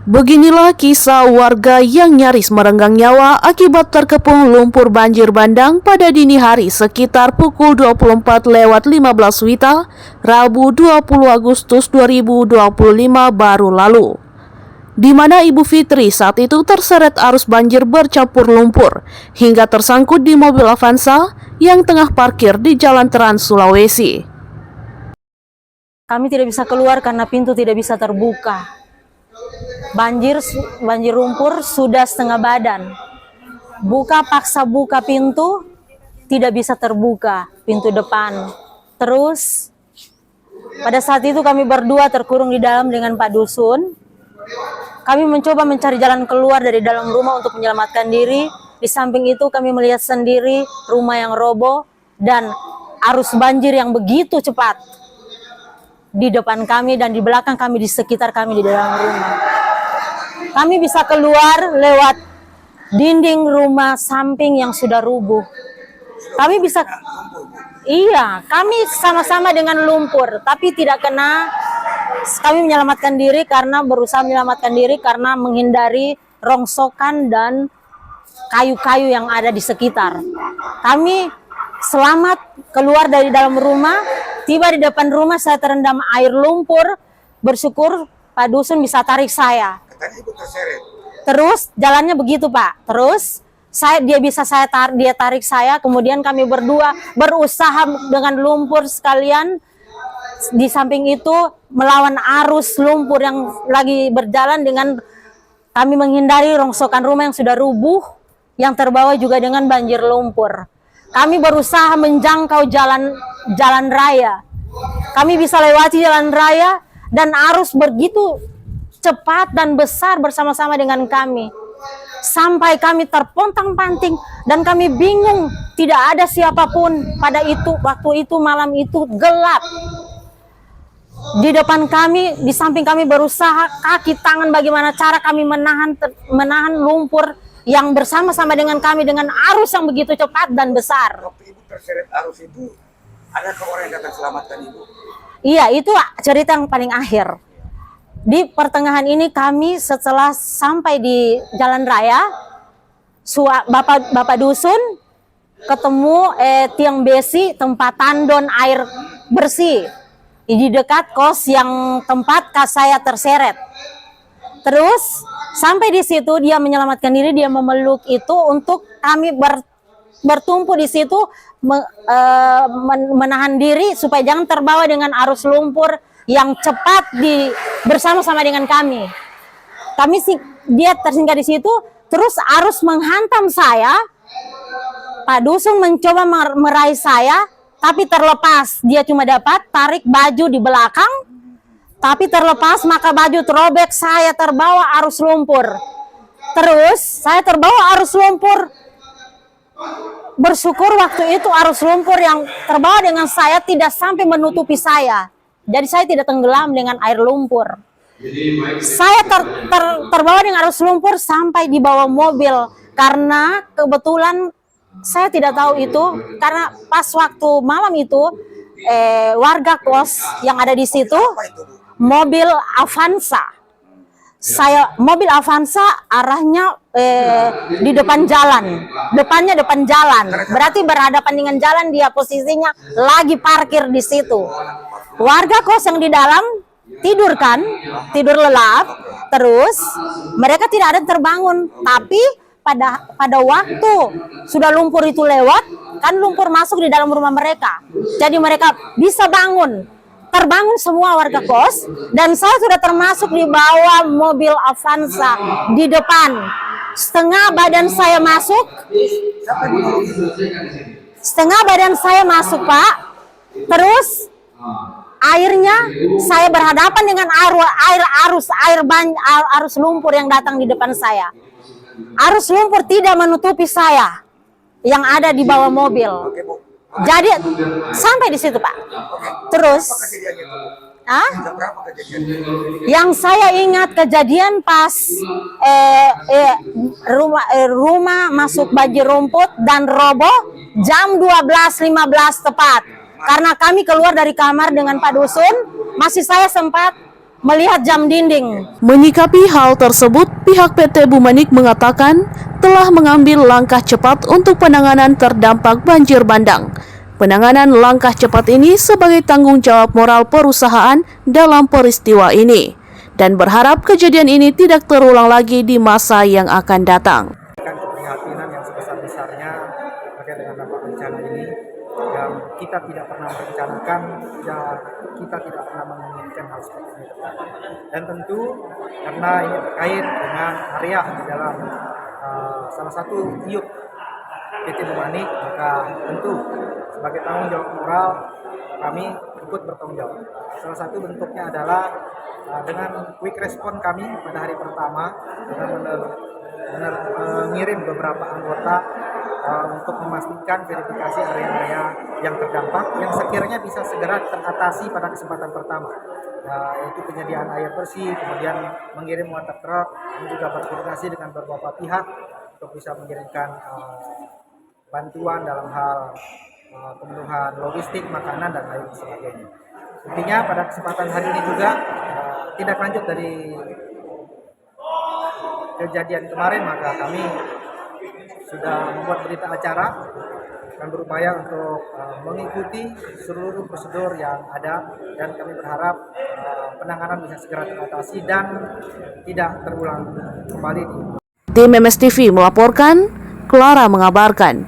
Beginilah kisah warga yang nyaris merenggang nyawa akibat terkepung lumpur banjir bandang pada dini hari sekitar pukul 24:15 WITA, Rabu 20 Agustus 2025 baru lalu. Di mana Ibu Fitri saat itu terseret arus banjir bercampur lumpur hingga tersangkut di mobil Avanza yang tengah parkir di Jalan Trans Sulawesi. Kami tidak bisa keluar karena pintu tidak bisa terbuka. Banjir lumpur sudah setengah badan. Paksa buka pintu, tidak bisa terbuka pintu depan. Terus pada saat itu kami berdua terkurung di dalam dengan Pak Dusun. Kami mencoba mencari jalan keluar dari dalam rumah untuk menyelamatkan diri. Di samping itu kami melihat sendiri rumah yang roboh dan arus banjir yang begitu cepat di depan kami dan di belakang kami, di sekitar kami di dalam rumah. Kami bisa keluar lewat dinding rumah samping yang sudah rubuh. Kami sama-sama dengan lumpur, tapi tidak kena. Kami berusaha menyelamatkan diri karena menghindari rongsokan dan kayu-kayu yang ada di sekitar. Kami selamat keluar dari dalam rumah. Tiba di depan rumah saya terendam air lumpur. Bersyukur Pak Dusun bisa tarik saya. Terus jalannya begitu Pak. Terus dia tarik saya. Kemudian kami berdua berusaha dengan lumpur sekalian. Di samping itu melawan arus lumpur yang lagi berjalan dengan kami menghindari rongsokan rumah yang sudah rubuh, yang terbawa juga dengan banjir lumpur. Kami berusaha menjangkau jalan raya. Kami bisa lewati jalan raya dan arus begitu cepat dan besar bersama-sama dengan kami. Sampai kami terpontang-panting dan kami bingung, tidak ada siapapun waktu itu malam itu gelap. Di depan kami, di samping kami berusaha kaki tangan bagaimana cara kami menahan lumpur yang bersama-sama dengan kami dengan arus yang begitu cepat dan besar. Waktu Ibu terseret arus itu, adakah orang yang datang selamatkan Ibu? Iya, itu cerita yang paling akhir. Di pertengahan ini kami setelah sampai di jalan raya, Bapak Dusun ketemu tiang besi tempat tandon air bersih di dekat kos yang tempat saya terseret. Terus sampai di situ dia menyelamatkan diri, dia memeluk itu untuk kami bertumpu di situ menahan diri supaya jangan terbawa dengan arus lumpur yang cepat bersama-sama dengan kami. Dia tersinggah di situ, terus arus menghantam saya. Pak Dusun mencoba meraih saya, tapi terlepas. Dia cuma dapat tarik baju di belakang, tapi terlepas, maka baju terobek, saya terbawa arus lumpur. Terus saya terbawa arus lumpur. Bersyukur waktu itu arus lumpur yang terbawa dengan saya tidak sampai menutupi saya. Jadi saya tidak tenggelam dengan air lumpur. Saya terbawa dengan arus lumpur sampai di bawah mobil. Karena kebetulan saya tidak tahu itu. Karena pas waktu malam itu warga kos yang ada di situ mobil Avanza. Mobil Avanza arahnya di depan jalan. Depan jalan. Berarti berhadapan dengan jalan, dia posisinya lagi parkir di situ. Warga kos yang di dalam tidur lelap, terus mereka tidak ada terbangun. Tapi pada waktu sudah lumpur itu lewat, kan lumpur masuk di dalam rumah mereka. Jadi mereka bisa terbangun semua warga kos, dan saya sudah termasuk di bawah mobil Avanza di depan. Setengah badan saya masuk, Pak. Terus airnya, saya berhadapan dengan arus lumpur yang datang di depan saya. Arus lumpur tidak menutupi saya yang ada di bawah mobil. Jadi sampai di situ Pak. Terus, yang saya ingat kejadian pas rumah masuk banjir rumput dan roboh jam 12.15 tepat. Karena kami keluar dari kamar dengan Pak Dusun, masih saya sempat melihat jam dinding. Menyikapi hal tersebut, pihak PT Bumanik mengatakan telah mengambil langkah cepat untuk penanganan terdampak banjir bandang. Penanganan langkah cepat ini sebagai tanggung jawab moral perusahaan dalam peristiwa ini dan berharap kejadian ini tidak terulang lagi di masa yang akan datang. Keprihatinan yang sebesar-besarnya terkait dengan dampak bencana ini yang kita tidak pernah merencanakan, ya kita tidak pernah menginginkan hal seperti ini terjadi. Dan tentu karena ini terkait dengan area di dalam salah satu iup PT Bumanik, maka tentu sebagai tanggung jawab moral kami ikut bertanggung jawab. Salah satu bentuknya adalah dengan quick respon kami pada hari pertama dengan mengirim beberapa anggota untuk memastikan verifikasi area-area yang terdampak yang sekiranya bisa segera teratasi pada kesempatan pertama, yaitu penyediaan air bersih, kemudian mengirim water truck, dan juga berkoordinasi dengan beberapa pihak untuk bisa mengirimkan bantuan dalam hal pemenuhan logistik, makanan, dan lain sebagainya. Intinya pada kesempatan hari ini juga tindak lanjut dari kejadian kemarin, maka kami sudah membuat berita acara dan berupaya untuk mengikuti seluruh prosedur yang ada, dan kami berharap penanganan bisa segera teratasi dan tidak terulang kembali. Tim MSTV melaporkan, Clara mengabarkan.